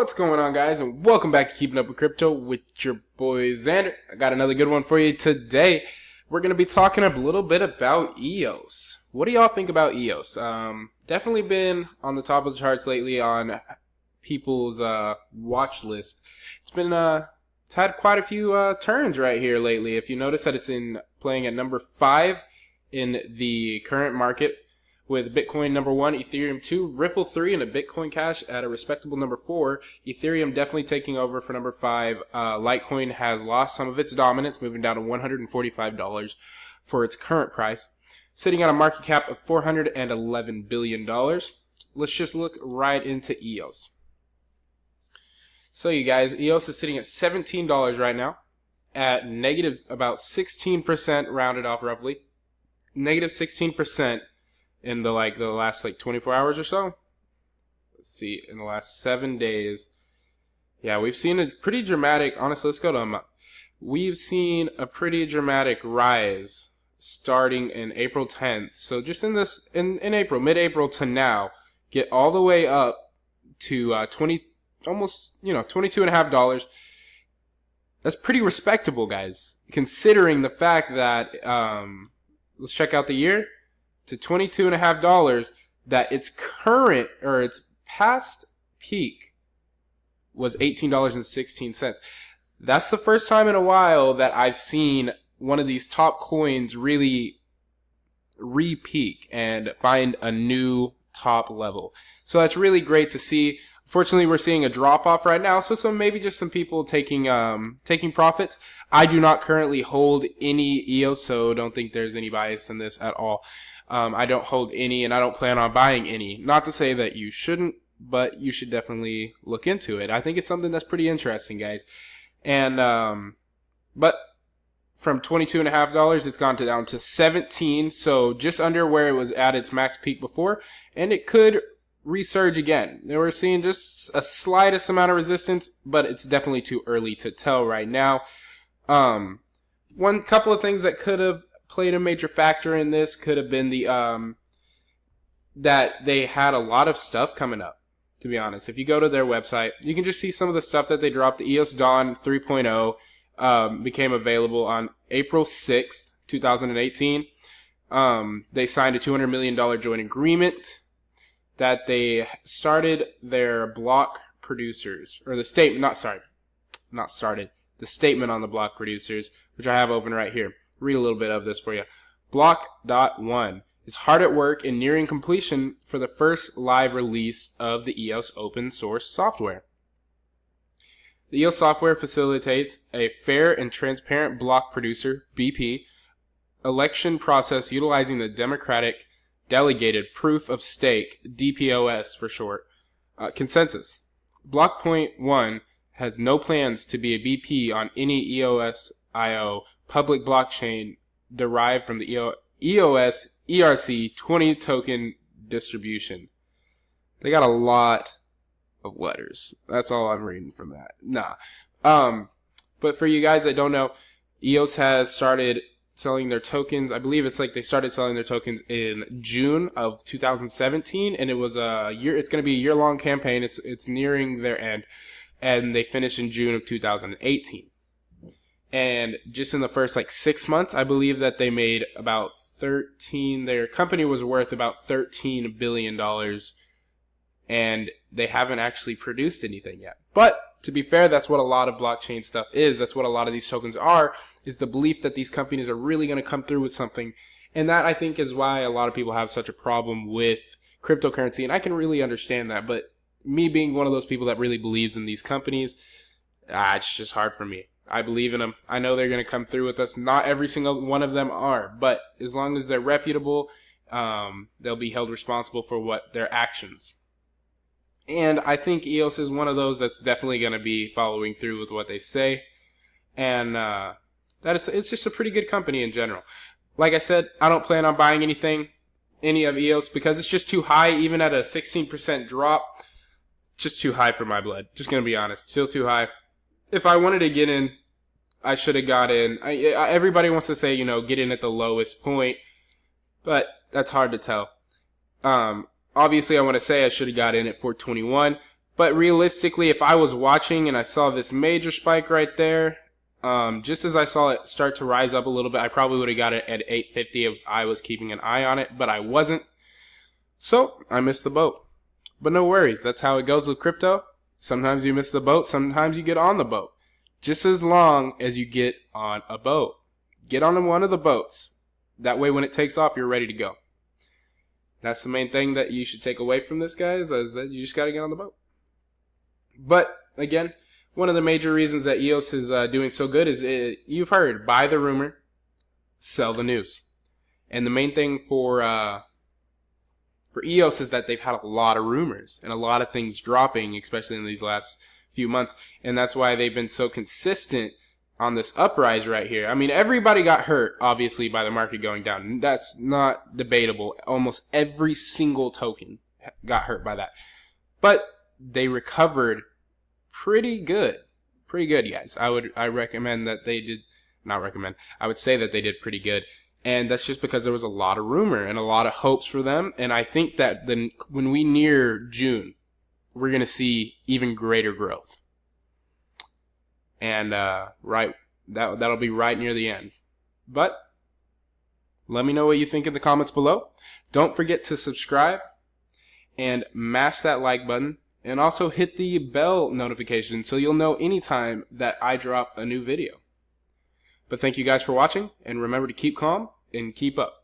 What's going on, guys, and welcome back to Keeping Up with Crypto with your boy Xander. I got another good one for you today. We're going to be talking a little bit about EOS. What do y'all think about EOS? Definitely been on the top of the charts lately on people's watch list. It's had quite a few turns right here lately. If you notice that it's playing at number 5 in the current market, with Bitcoin number 1, Ethereum 2, Ripple 3, and a Bitcoin Cash at a respectable number 4. Ethereum definitely taking over for number 5. Litecoin has lost some of its dominance, moving down to $145 for its current price, sitting on a market cap of $411 billion. Let's just look right into EOS. So you guys, EOS is sitting at $17 right now, at negative about 16%, rounded off roughly. Negative 16%. In the last 24 hours or so. Let's see, in the last 7 days. Yeah, we've seen a pretty dramatic, honestly, let's go to a month. We've seen a pretty dramatic rise starting in April 10th. So just in April, mid-April to now, get all the way up to $22.50. That's pretty respectable, guys, considering the fact that let's check out the year. To $22.50, that its past peak was $18.16. That's the first time in a while that I've seen one of these top coins really re-peak and find a new top level. So that's really great to see. Unfortunately, we're seeing a drop-off right now, so maybe just some people taking profits. I do not currently hold any EOS, so don't think there's any bias in this at all. I don't hold any, and I don't plan on buying any. Not to say that you shouldn't, but you should definitely look into it. I think it's something that's pretty interesting, guys. And but from $22.50, it's gone down to $17, so just under where it was at its max peak before, and it could resurge again. We're seeing just a slightest amount of resistance, but it's definitely too early to tell right now. One couple of things that could have played a major factor in this could have been that they had a lot of stuff coming up, to be honest. If you go to their website, you can just see some of the stuff that they dropped. The EOS Dawn 3.0 became available on April 6th, 2018. They signed a $200 million joint agreement that they started their block producers, or the statement, the statement on the block producers, which I have open right here. Read a little bit of this for you. Block.1 is hard at work and nearing completion for the first live release of the EOS open source software. The EOS software facilitates a fair and transparent block producer, BP, election process utilizing the Democratic Delegated Proof of Stake, DPoS for short, consensus. Block.1 has no plans to be a BP on any EOS.io public blockchain derived from the EOS ERC 20 token distribution. They got a lot of letters. That's all I'm reading from that. But for you guys that don't know, EOS has started selling their tokens. I believe they started selling their tokens in June of 2017, and it's going to be a year-long campaign. It's nearing their end, and they finished in June of 2018. And just in the first 6 months, I believe that they made about their company was worth about $13 billion, and they haven't actually produced anything yet. But to be fair, that's what a lot of blockchain stuff is. That's what a lot of these tokens are, is the belief that these companies are really going to come through with something. And that, I think, is why a lot of people have such a problem with cryptocurrency. And I can really understand that. But me being one of those people that really believes in these companies, it's just hard for me. I believe in them. I know they're going to come through with us. Not every single one of them are. But as long as they're reputable, they'll be held responsible for their actions. And I think EOS is one of those that's definitely going to be following through with what they say. And that it's just a pretty good company in general. Like I said, I don't plan on buying any of EOS, because it's just too high. Even at a 16% drop, just too high for my blood. Just going to be honest. Still too high. If I wanted to get in, I should have got in. Everybody wants to say, get in at the lowest point, but that's hard to tell. Obviously, I want to say I should have got in at 421, But realistically, if I was watching and I saw this major spike right there, just as I saw it start to rise up a little bit, I probably would have got it at 850 if I was keeping an eye on it, but I wasn't. So I missed the boat. But no worries, that's how it goes with crypto. Sometimes you miss the boat, sometimes you get on the boat. Just as long as you get on a boat. Get on one of the boats. That way when it takes off, you're ready to go. That's the main thing that you should take away from this, guys, is that you just got to get on the boat. But, again, one of the major reasons that EOS is doing so good is, you've heard, buy the rumor, sell the news. And the main thing for EOS is that they've had a lot of rumors and a lot of things dropping, especially in these last few months. And that's why they've been so consistent on this uprise right here. I mean, everybody got hurt, obviously, by the market going down. That's not debatable. Almost every single token got hurt by that. But they recovered pretty good. Pretty good, guys. I recommend that they did, not recommend, I would say that they did pretty good. And that's just because there was a lot of rumor and a lot of hopes for them. And I think that then when we near June, we're going to see even greater growth. And that'll be right near the end. But let me know what you think in the comments below. Don't forget to subscribe and mash that like button. And also hit the bell notification so you'll know anytime that I drop a new video. But thank you guys for watching, and remember to keep calm and keep up.